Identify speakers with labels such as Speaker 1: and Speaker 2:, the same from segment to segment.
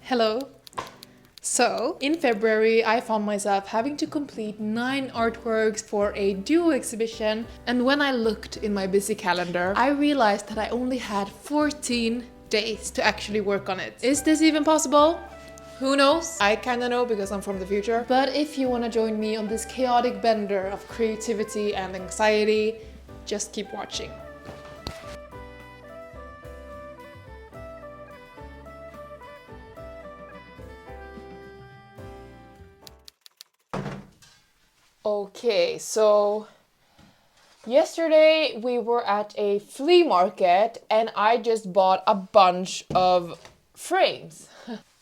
Speaker 1: Hello. So, in February, I found myself having to complete 9 artworks for a duo exhibition, and when I looked in my busy calendar, I realized that I only had 14 days to actually work on it. Is this even possible? Who knows? I kinda know because I'm from the future. But if you wanna join me on this chaotic bender of creativity and anxiety, just keep watching. Okay, so yesterday we were at a flea market and I just bought a bunch of frames.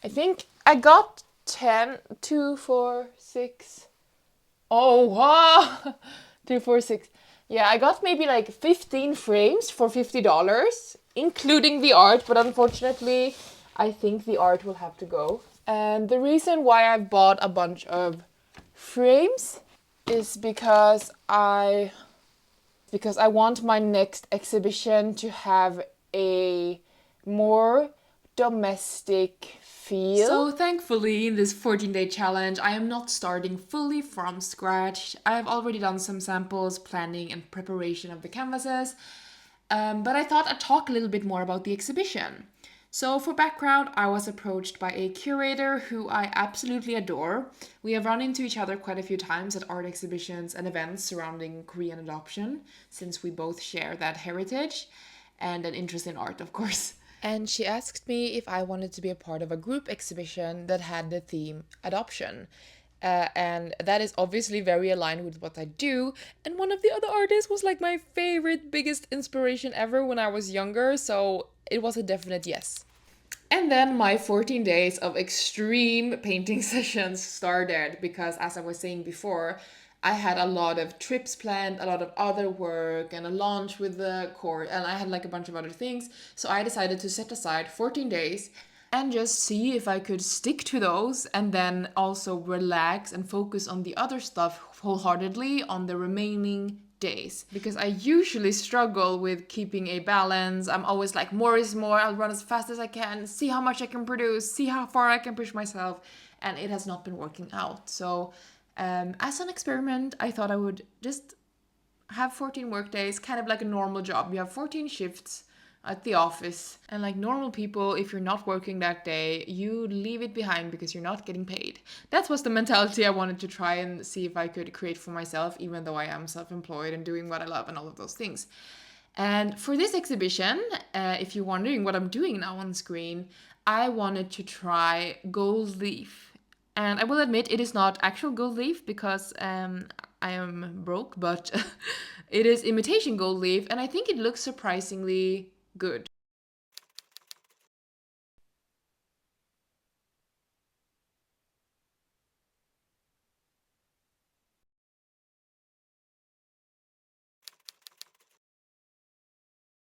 Speaker 1: I think I got 10, 2, 4, 6. Oh, wow! 2, 4, 6. Yeah, I got maybe like 15 frames for $50, including the art, but unfortunately, I think the art will have to go. And the reason why I bought a bunch of frames is because I want my next exhibition to have a more domestic feel. So thankfully, in this 14-day challenge, I am not starting fully from scratch. I have already done some samples, planning and preparation of the canvases, but I thought I'd talk a little bit more about the exhibition. So for background, I was approached by a curator who I absolutely adore. We have run into each other quite a few times at art exhibitions and events surrounding Korean adoption, since we both share that heritage and an interest in art, of course. And she asked me if I wanted to be a part of a group exhibition that had the theme adoption. And that is obviously very aligned with what I do. And one of the other artists was like my favorite, biggest inspiration ever when I was younger, so it was a definite yes. And then my 14 days of extreme painting sessions started because, as I was saying before, I had a lot of trips planned, a lot of other work, and a launch with the court, and I had like a bunch of other things. So I decided to set aside 14 days and just see if I could stick to those and then also relax and focus on the other stuff wholeheartedly on the remaining days, because I usually struggle with keeping a balance. I'm always like, more is more. I'll run as fast as I can, see how much I can produce, see how far I can push myself, and it has not been working out. So as an experiment, I thought I would just have 14 work days, kind of like a normal job. You have 14 shifts at the office, and like normal people, if you're not working that day, you leave it behind because you're not getting paid. That was the mentality I wanted to try and see if I could create for myself, even though I am self-employed and doing what I love and all of those things. And for this exhibition, if you're wondering what I'm doing now on screen, I wanted to try gold leaf. And I will admit it is not actual gold leaf because I am broke, but it is imitation gold leaf, and I think it looks surprisingly good.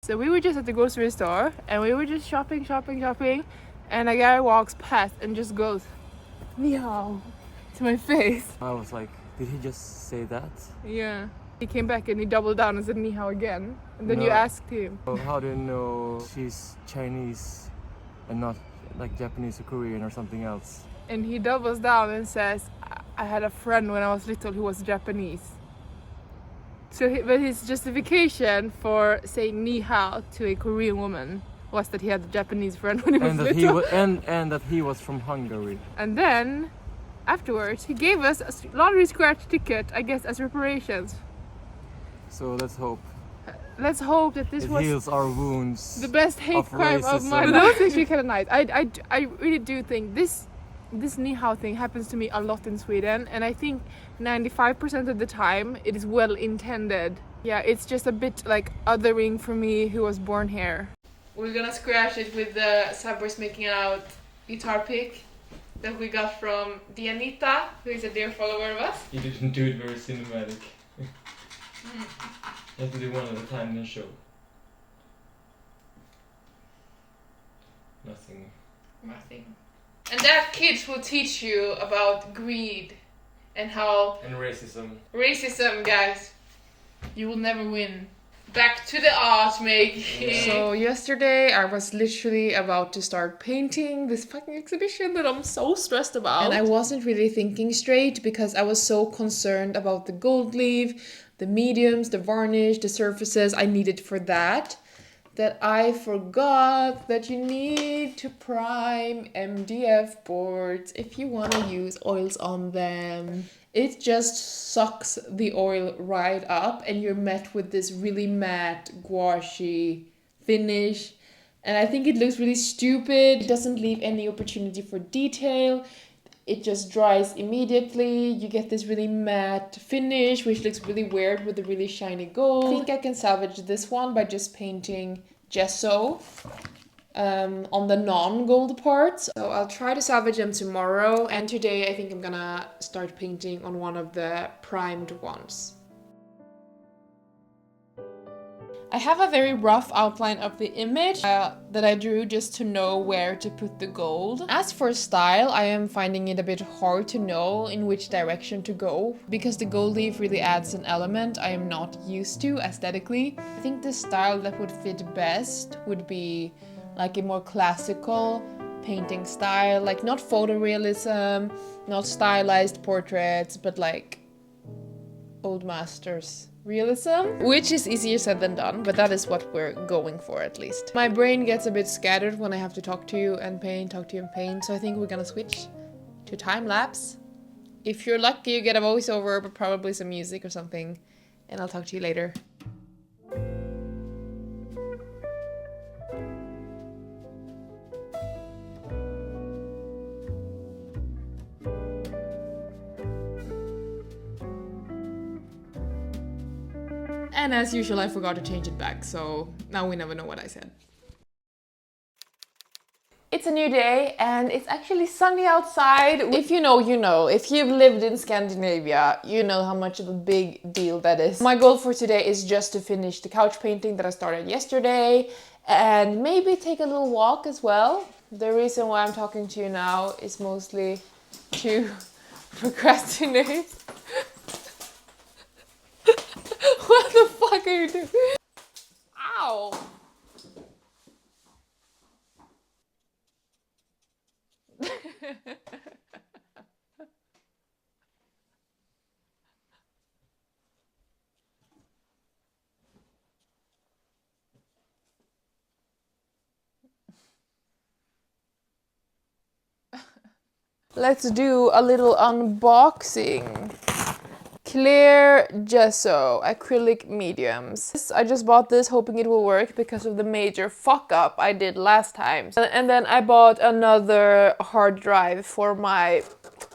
Speaker 1: So we were just at the grocery store and we were just shopping, and a guy walks past and just goes, "Ni hao," to my face.
Speaker 2: I was like, did he just say that?
Speaker 1: Yeah. He came back and he doubled down and said "ni hao" again. And then you
Speaker 2: No.
Speaker 1: asked him.
Speaker 2: Oh, how do you know she's Chinese and not like Japanese or Korean or something else?
Speaker 1: And he doubles down and says, "I had a friend when I was little who was Japanese." So, but his justification for saying "ni hao" to a Korean woman was that he had a Japanese friend when he was
Speaker 2: And that
Speaker 1: little.
Speaker 2: and that he was from Hungary.
Speaker 1: And then, afterwards, he gave us a lottery scratch ticket, I guess, as reparations.
Speaker 2: So let's hope
Speaker 1: Let's hope that this
Speaker 2: it
Speaker 1: was
Speaker 2: heals our wounds.
Speaker 1: the best hate
Speaker 2: of
Speaker 1: crime of my
Speaker 2: racism.
Speaker 1: life. That was actually kind of nice. I really do think this ni hao thing happens to me a lot in Sweden, and I think 95% of the time it is well intended. Yeah, it's just a bit like othering for me who was born here. We're gonna scratch it with the Subways Making Out guitar pick that we got from Dianita, who is a dear follower of us.
Speaker 2: You didn't do it very cinematic. You have to do one at a time in the show. Nothing.
Speaker 1: And that kids will teach you about greed and how
Speaker 2: And racism.
Speaker 1: racism, guys, you will never win. Back to the art making. So yesterday I was literally about to start painting this fucking exhibition that I'm so stressed about. And I wasn't really thinking straight because I was so concerned about the gold leaf, the mediums, the varnish, the surfaces I needed for that I forgot that you need to prime MDF boards if you want to use oils on them. It just sucks the oil right up and you're met with this really matte, gouache finish. And I think it looks really stupid. It doesn't leave any opportunity for detail. It just dries immediately. You get this really matte finish, which looks really weird with the really shiny gold. I think I can salvage this one by just painting gesso on the non-gold parts. So I'll try to salvage them tomorrow. And today I think I'm gonna start painting on one of the primed ones. I have a very rough outline of the image that I drew just to know where to put the gold. As for style, I am finding it a bit hard to know in which direction to go because the gold leaf really adds an element I am not used to aesthetically. I think the style that would fit best would be like a more classical painting style, like not photorealism, not stylized portraits, but like old masters realism, which is easier said than done, but that is what we're going for at least. My brain gets a bit scattered when I have to talk to you and paint, so I think we're gonna switch to time lapse. If you're lucky, you get a voiceover, but probably some music or something, and I'll talk to you later. And as usual, I forgot to change it back, so now we never know what I said. It's a new day and it's actually sunny outside. If you know, you know. If you've lived in Scandinavia, you know how much of a big deal that is. My goal for today is just to finish the couch painting that I started yesterday and maybe take a little walk as well. The reason why I'm talking to you now is mostly to procrastinate. What the fuck are you doing? Ow! Let's do a little unboxing. Clear gesso, acrylic mediums. I just bought this hoping it will work because of the major fuck up I did last time. And then I bought another hard drive for my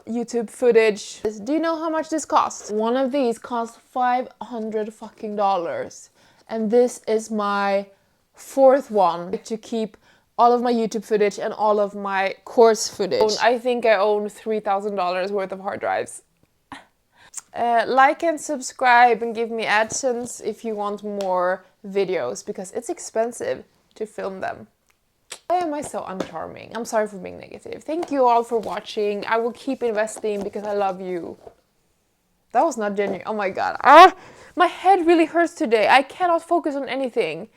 Speaker 1: YouTube footage. Do you know how much this costs? One of these costs $500 fucking dollars. And this is my fourth one to keep all of my YouTube footage and all of my course footage. I think I own $3,000 worth of hard drives. Like and subscribe and give me AdSense if you want more videos because it's expensive to film them. Why am I so uncharming? I'm sorry for being negative. Thank you all for watching. I will keep investing because I love you. That was not genuine. Oh my god. My head really hurts today. I cannot focus on anything.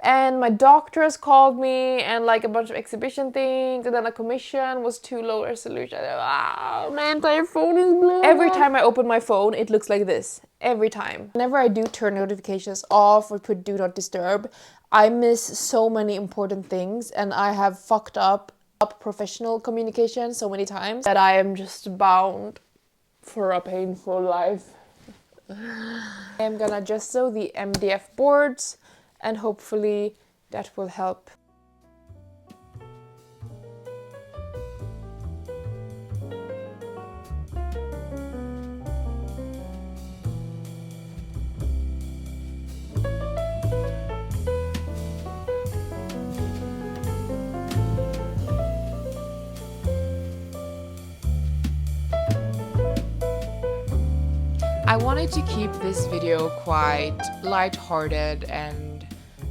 Speaker 1: And my doctor has called me and like a bunch of exhibition things and then a commission was too low resolution. My entire phone is blue. Every time I open my phone, it looks like this. Every time. Whenever I do turn notifications off or put do not disturb, I miss so many important things and I have fucked up professional communication so many times that I am just bound for a painful life. I am gonna just sew the MDF boards and hopefully that will help. I wanted to keep this video quite light-hearted and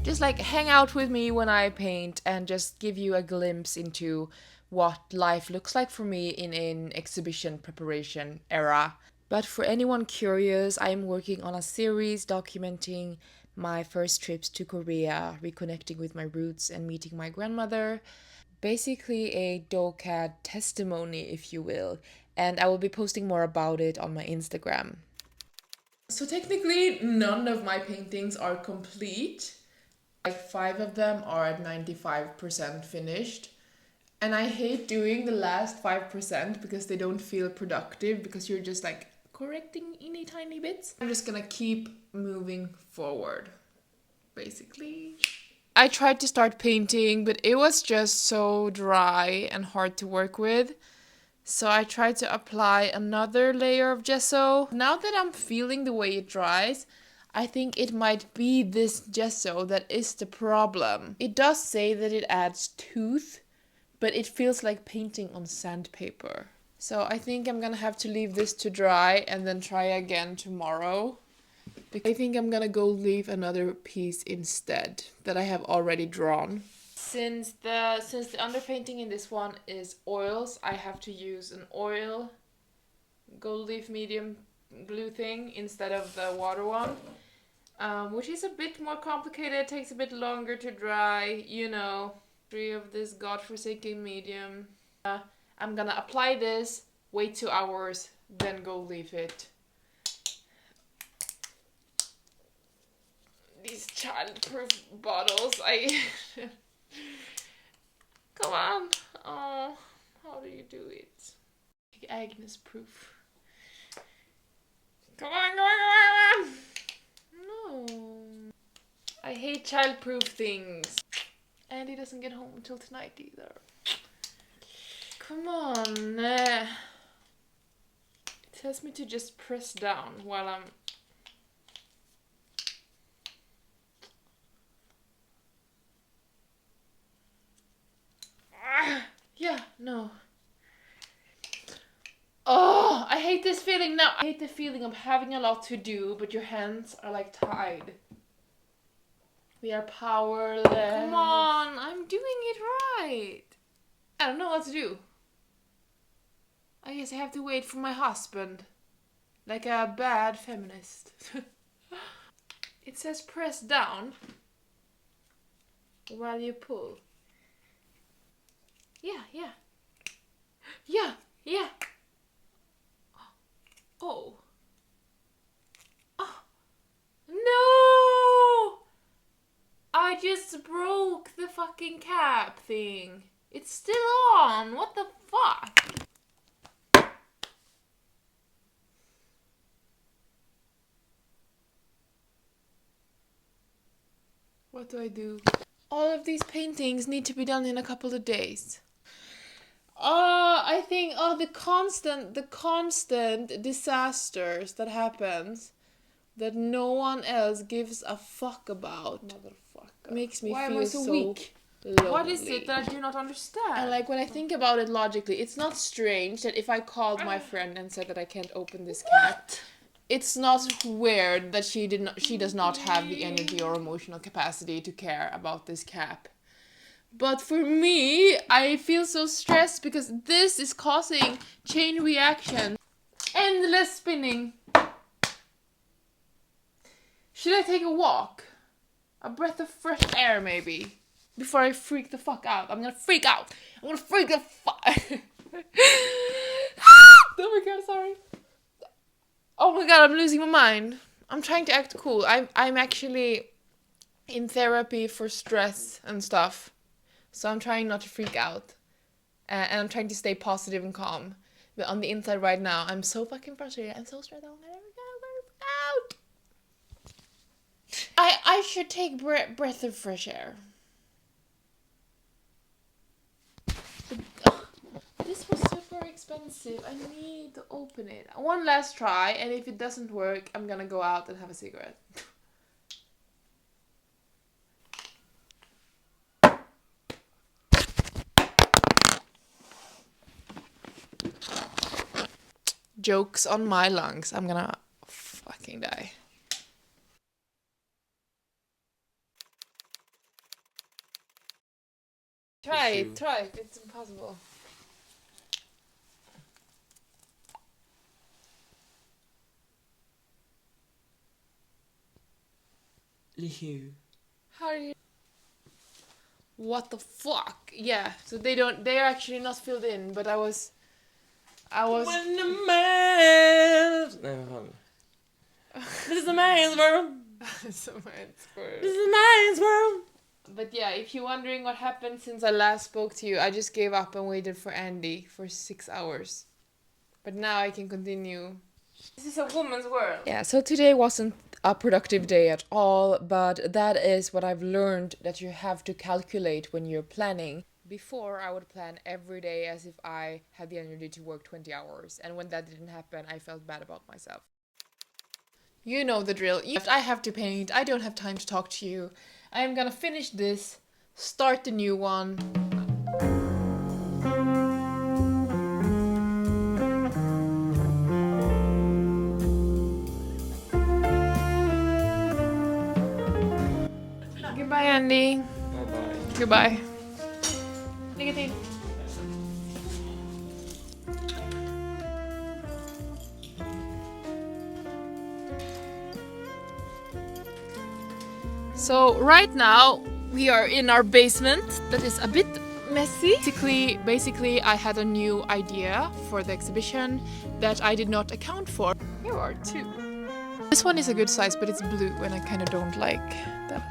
Speaker 1: just like hang out with me when I paint and just give you a glimpse into what life looks like for me in an exhibition preparation era. But for anyone curious, I am working on a series documenting my first trips to Korea, reconnecting with my roots and meeting my grandmother. Basically a DoCAD testimony, if you will, and I will be posting more about it on my Instagram. So technically none of my paintings are complete. Like 5 of them are at 95% finished. And I hate doing the last 5% because they don't feel productive, because you're just like correcting any tiny bits. I'm just gonna keep moving forward, basically. I tried to start painting, but it was just so dry and hard to work with. So I tried to apply another layer of gesso. Now that I'm feeling the way it dries, I think it might be this gesso that is the problem. It does say that it adds tooth, but it feels like painting on sandpaper. So I think I'm gonna have to leave this to dry and then try again tomorrow. I think I'm gonna go leave another piece instead that I have already drawn. Since the underpainting in this one is oils, I have to use an oil gold leaf medium blue thing instead of the water one. Which is a bit more complicated, takes a bit longer to dry, you know. Of this godforsaken medium. I'm gonna apply this, wait 2 hours, then go leave it. These childproof bottles, come on. Oh, how do you do it? Like Agnes proof. Come on. No. I hate childproof things. And he doesn't get home until tonight either. Come on. It tells me to just press down while I'm... Yeah, no. Oh, I hate this feeling now. I hate the feeling of having a lot to do, but your hands are like tied. We are powerless. Come on, I'm doing it right. I don't know what to do. I guess I have to wait for my husband. Like a bad feminist. It says press down while you pull. Yeah. Oh. No! I just broke the fucking cap thing. It's still on. What the fuck? What do I do? All of these paintings need to be done in a couple of days. I think the constant disasters that happens that no one else gives a fuck about. Motherfucker. Makes me feel so weak. Lonely. What is it that I do not understand? And like when I think about it logically, it's not strange that if I called my friend and said that I can't open this cat, it's not weird that she does not have the energy or emotional capacity to care about this cap. But for me, I feel so stressed because this is causing chain reaction. Endless spinning. Should I take a walk? A breath of fresh air, maybe? Before I freak the fuck out. I'm gonna freak out. I'm gonna freak the fuck. Oh my god, sorry. Oh my god, I'm losing my mind. I'm trying to act cool. I'm actually in therapy for stress and stuff. So I'm trying not to freak out. And I'm trying to stay positive and calm. But on the inside right now, I'm so fucking frustrated. I'm so stressed out. I'm gonna freak out. I should take breath of fresh air. This was super expensive. I need to open it. One last try, and if it doesn't work, I'm gonna go out and have a cigarette. Jokes on my lungs. I'm gonna fucking die. Try it. It's impossible.
Speaker 2: Lihu.
Speaker 1: How do you... What the fuck? Yeah, so they're actually not filled in, but I was...
Speaker 2: When the man's... Nej, vad fan. This is the man's world. This is man's world.
Speaker 1: But yeah, if you're wondering what happened since I last spoke to you, I just gave up and waited for Andy for 6 hours. But now I can continue. This is a woman's world. Yeah, so today wasn't a productive day at all, but that is what I've learned that you have to calculate when you're planning. Before, I would plan every day as if I had the energy to work 20 hours, and when that didn't happen, I felt bad about myself. You know the drill. I have to paint, I don't have time to talk to you. I am gonna finish this, start the new one. Goodbye, Andy.
Speaker 2: Bye-bye.
Speaker 1: Goodbye. Negative. So right now we are in our basement that is a bit messy. Basically I had a new idea for the exhibition that I did not account for. Here are two. This one is a good size, but it's blue and I kind of don't like that.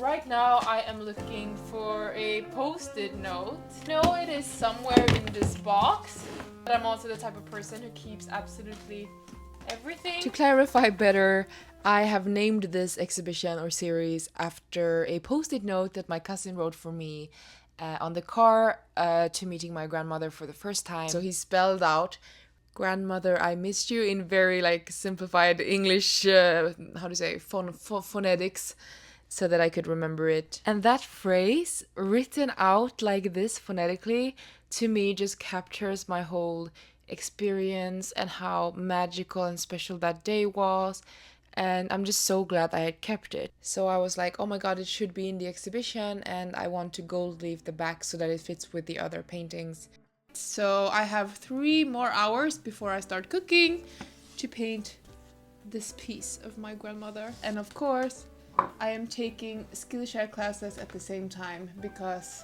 Speaker 1: Right now I am looking for a post-it note. No, it is somewhere in this box. But I'm also the type of person who keeps absolutely everything. To clarify better, I have named this exhibition or series after a post-it note that my cousin wrote for me on the car to meeting my grandmother for the first time. So he spelled out, "Grandmother, I missed you," in very simplified English, phonetics, so that I could remember it. And that phrase, written out like this phonetically, to me just captures my whole experience and how magical and special that day was. And I'm just so glad I had kept it. So I was like, oh my god, it should be in the exhibition, and I want to gold leaf the back so that it fits with the other paintings. So I have 3 more hours before I start cooking to paint this piece of my grandmother. And of course, I am taking Skillshare classes at the same time because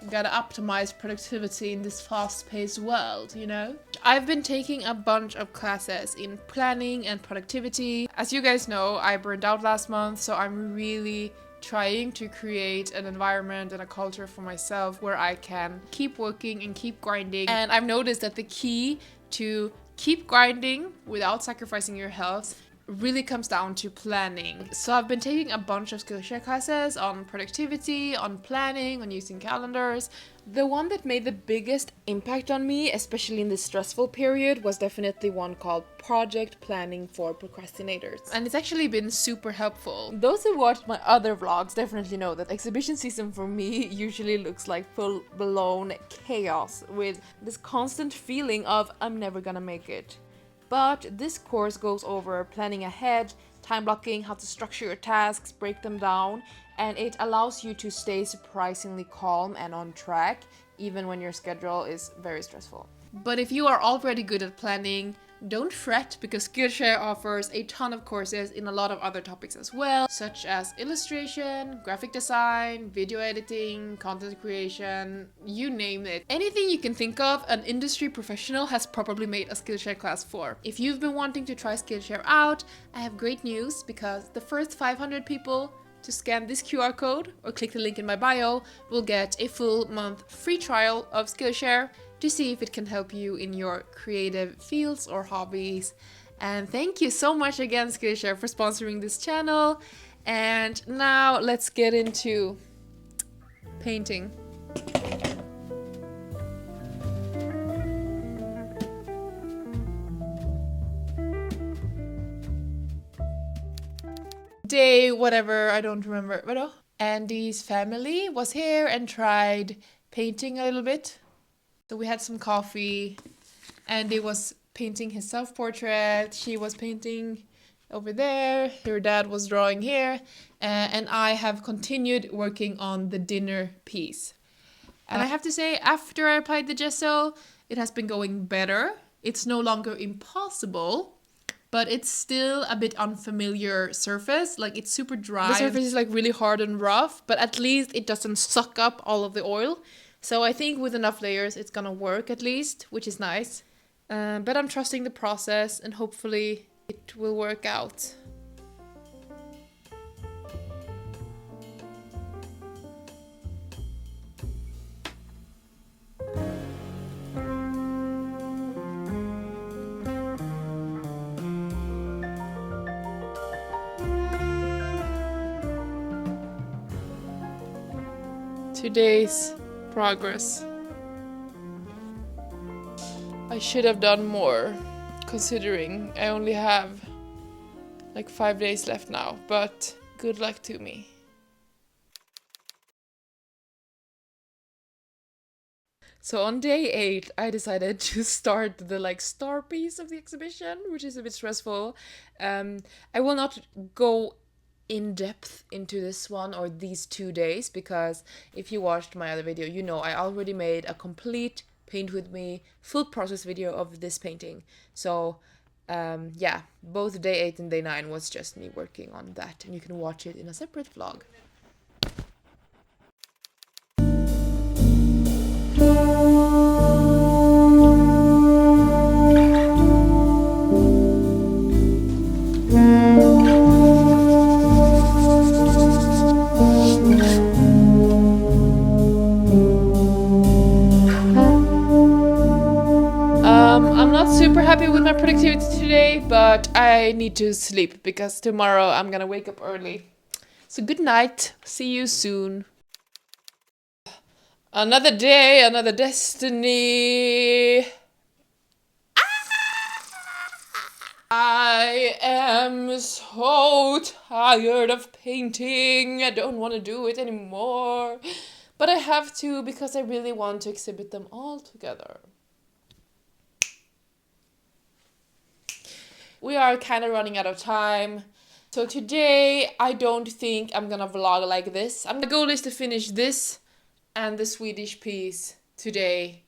Speaker 1: you gotta optimize productivity in this fast-paced world, you know? I've been taking a bunch of classes in planning and productivity. As you guys know, I burned out last month, so I'm really trying to create an environment and a culture for myself where I can keep working and keep grinding. And I've noticed that the key to keep grinding without sacrificing your health really comes down to planning. So I've been taking a bunch of Skillshare classes on productivity, on planning, on using calendars. The one that made the biggest impact on me, especially in this stressful period, was definitely one called Project Planning for Procrastinators. And it's actually been super helpful. Those who watched my other vlogs definitely know that exhibition season for me usually looks like full-blown chaos with this constant feeling of I'm never gonna make it. But this course goes over planning ahead, time blocking, how to structure your tasks, break them down, and it allows you to stay surprisingly calm and on track, even when your schedule is very stressful. But if you are already good at planning, don't fret, because Skillshare offers a ton of courses in a lot of other topics as well, such as illustration, graphic design, video editing, content creation, you name it. Anything you can think of, an industry professional has probably made a Skillshare class for. If you've been wanting to try Skillshare out, I have great news, because the first 500 people to scan this QR code or click the link in my bio will get a full month free trial of Skillshare to see if it can help you in your creative fields or hobbies. And thank you so much again, Skillshare, for sponsoring this channel. And now let's get into painting. Day whatever, I don't remember. But Andy's family was here and tried painting a little bit. So we had some coffee. Andy was painting his self-portrait. She was painting over there, your dad was drawing here, and I have continued working on the dinner piece. And I have to say, after I applied the gesso, it has been going better. It's no longer impossible, but it's still a bit unfamiliar surface. Like, it's super dry. The surface is like really hard and rough, but at least it doesn't suck up all of the oil. So I think with enough layers, it's gonna work at least, which is nice. But I'm trusting the process and hopefully it will work out. Today's progress. I should have done more, considering I only have like 5 days left now, but good luck to me. So on day 8, I decided to start the star piece of the exhibition, which is a bit stressful. I will not go in depth into this one or these 2 days, because if you watched my other video, you know I already made a complete paint with me full process video of this painting. So yeah, both day 8 and day 9 was just me working on that, and you can watch it in a separate vlog. I'm not super happy with my productivity today, but I need to sleep because tomorrow I'm gonna wake up early. So good night, see you soon. Another day, another destiny. I am so tired of painting. I don't want to do it anymore, but I have to because I really want to exhibit them all together. We are kind of running out of time. So today, I don't think I'm gonna vlog like this. The goal is to finish this and the Swedish piece today,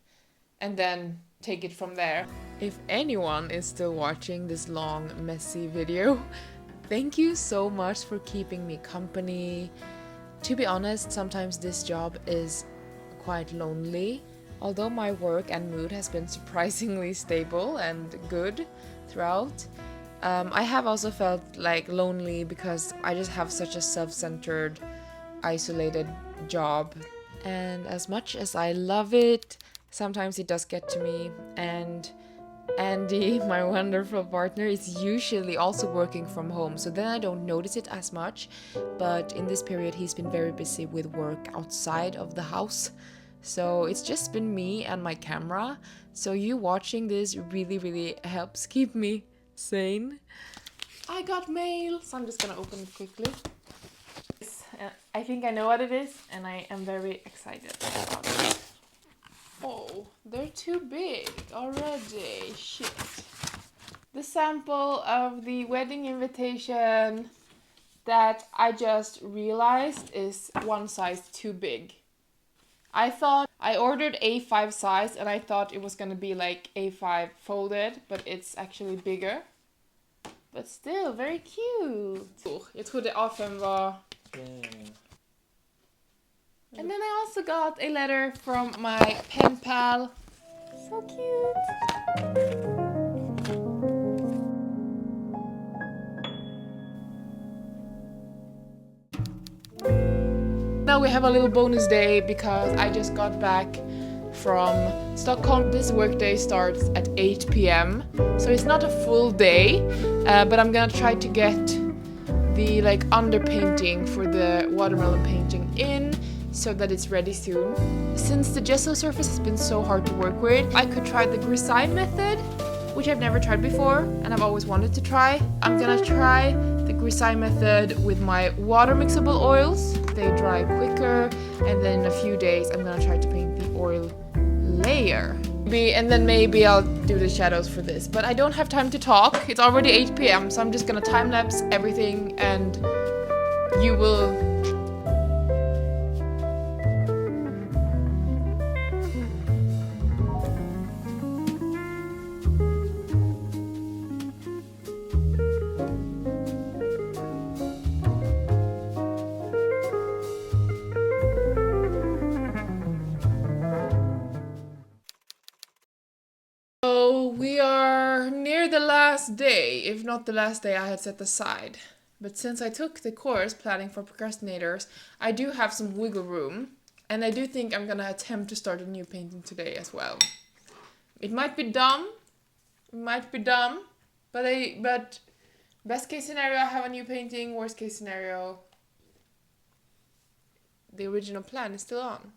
Speaker 1: and then take it from there. If anyone is still watching this long, messy video, thank you so much for keeping me company. To be honest, sometimes this job is quite lonely. Although my work and mood has been surprisingly stable and good throughout, I have also felt like lonely because I just have such a self-centered, isolated job. And as much as I love it, sometimes it does get to me. And Andy, my wonderful partner, is usually also working from home, so then I don't notice it as much. But in this period, he's been very busy with work outside of the house. So it's just been me and my camera. So you watching this really, really helps keep me sane. I got mail, so I'm just gonna open it quickly. I think I know what it is, and I am very excited about it. Oh, they're too big already. Shit. The sample of the wedding invitation that I just realized is one size too big. I thought I ordered A5 size and I thought it was gonna be like A5 folded, but it's actually bigger. But still, very cute. Jag trodde A5 var... And then I also got a letter from my pen pal. So cute. Now we have a little bonus day because I just got back from Stockholm. This workday starts at 8 p.m. So it's not a full day, but I'm gonna try to get the underpainting for the watermelon painting in so that it's ready soon. Since the gesso surface has been so hard to work with, I could try the grisaille method, which I've never tried before and I've always wanted to try. I'm gonna try the grisaille method with my water mixable oils. They dry quicker, and then in a few days I'm gonna try to paint the oil layer. And then maybe I'll do the shadows for this. But I don't have time to talk. It's already 8 p.m. so I'm just gonna time-lapse everything and you will... So we are near the last day, if not the last day I had set aside. But since I took the course Planning for Procrastinators, I do have some wiggle room. And I do think I'm gonna attempt to start a new painting today as well. It might be dumb. But best case scenario, I have a new painting. Worst case scenario, the original plan is still on.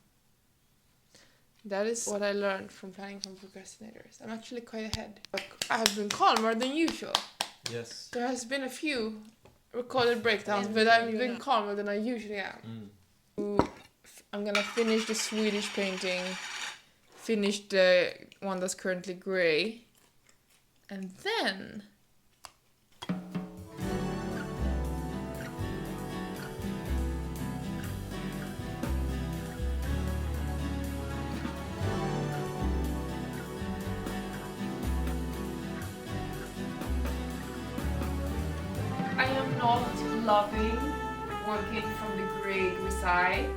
Speaker 1: That is what I learned from Planning for Procrastinators. I'm actually quite ahead. I have been calmer than usual.
Speaker 2: Yes.
Speaker 1: There has been a few recorded breakdowns, but I've been calmer than I usually am. I'm gonna finish the Swedish painting, finish the one that's currently grey, and then... I am not loving working from the grey side,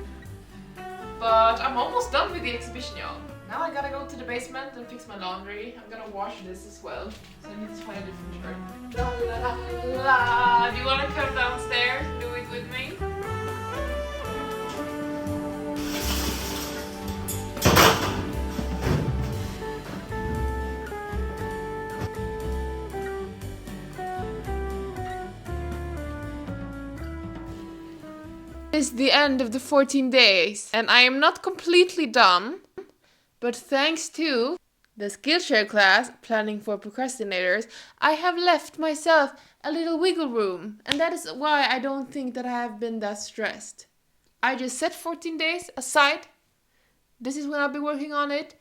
Speaker 1: but I'm almost done with the exhibition, y'all. Now I gotta go to the basement and fix my laundry. I'm gonna wash this as well, so I need to find a different shirt. La la la la! Do you wanna come downstairs and do it with me? It's the end of the 14 days, and I am not completely done, but thanks to the Skillshare class, Planning for Procrastinators, I have left myself a little wiggle room, and that is why I don't think that I have been that stressed. I just set 14 days aside. This is when I'll be working on it.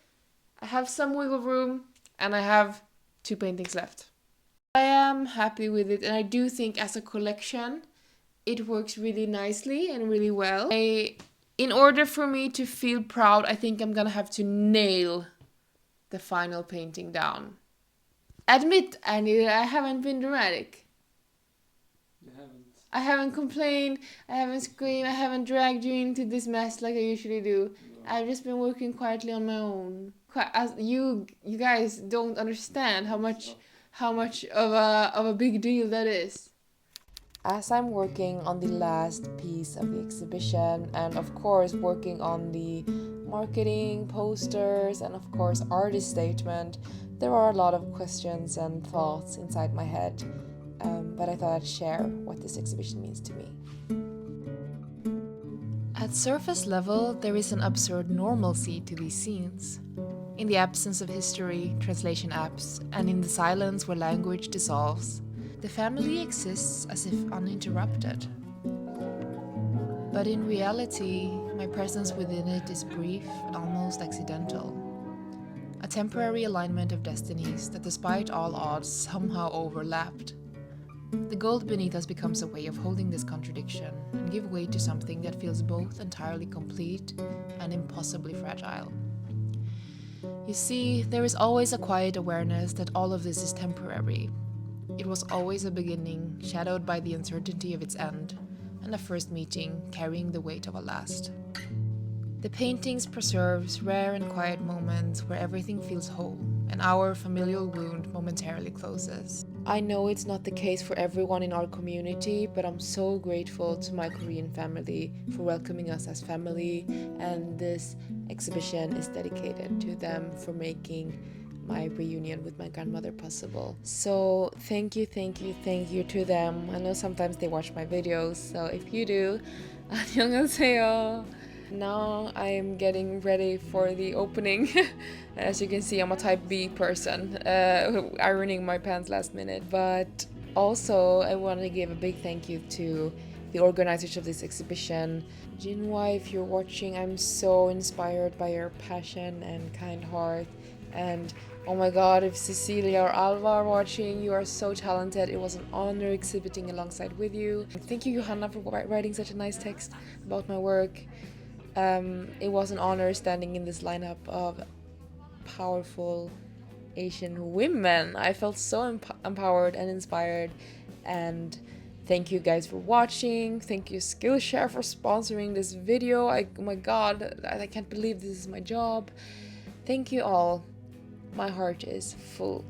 Speaker 1: I have some wiggle room, and I have 2 paintings left. I am happy with it, and I do think as a collection, it works really nicely and really well. In order for me to feel proud, I think I'm gonna have to nail the final painting down. Admit, Annie, that I haven't been dramatic.
Speaker 2: You haven't.
Speaker 1: I haven't complained, I haven't screamed, I haven't dragged you into this mess like I usually do. No. I've just been working quietly on my own. As you guys don't understand how much of a big deal that is. As I'm working on the last piece of the exhibition and of course working on the marketing, posters, and of course artist statement, there are a lot of questions and thoughts inside my head, but I thought I'd share what this exhibition means to me. At surface level, there is an absurd normalcy to these scenes. In the absence of history, translation apps, and in the silence where language dissolves, the family exists as if uninterrupted. But in reality, my presence within it is brief and almost accidental. A temporary alignment of destinies that despite all odds somehow overlapped. The gold beneath us becomes a way of holding this contradiction and give way to something that feels both entirely complete and impossibly fragile. You see, there is always a quiet awareness that all of this is temporary. It was always a beginning, shadowed by the uncertainty of its end, and a first meeting carrying the weight of a last. The paintings preserves rare and quiet moments where everything feels whole, and our familial wound momentarily closes. I know it's not the case for everyone in our community, but I'm so grateful to my Korean family for welcoming us as family, and this exhibition is dedicated to them for making my reunion with my grandmother possible. So thank you to them. I know sometimes they watch my videos, so if you do, 안녕하세요. Now I'm getting ready for the opening. As you can see, I'm a type B person, ironing my pants last minute. But also, I want to give a big thank you to the organizers of this exhibition. Jinhwa, if you're watching, I'm so inspired by your passion and kind heart. And oh my god, if Cecilia or Alva are watching, you are so talented. It was an honor exhibiting alongside with you. Thank you, Johanna, for writing such a nice text about my work. It was an honor standing in this lineup of powerful Asian women. I felt so empowered and inspired. And thank you guys for watching. Thank you Skillshare for sponsoring this video. Oh my god, I can't believe this is my job. Thank you all. My heart is full.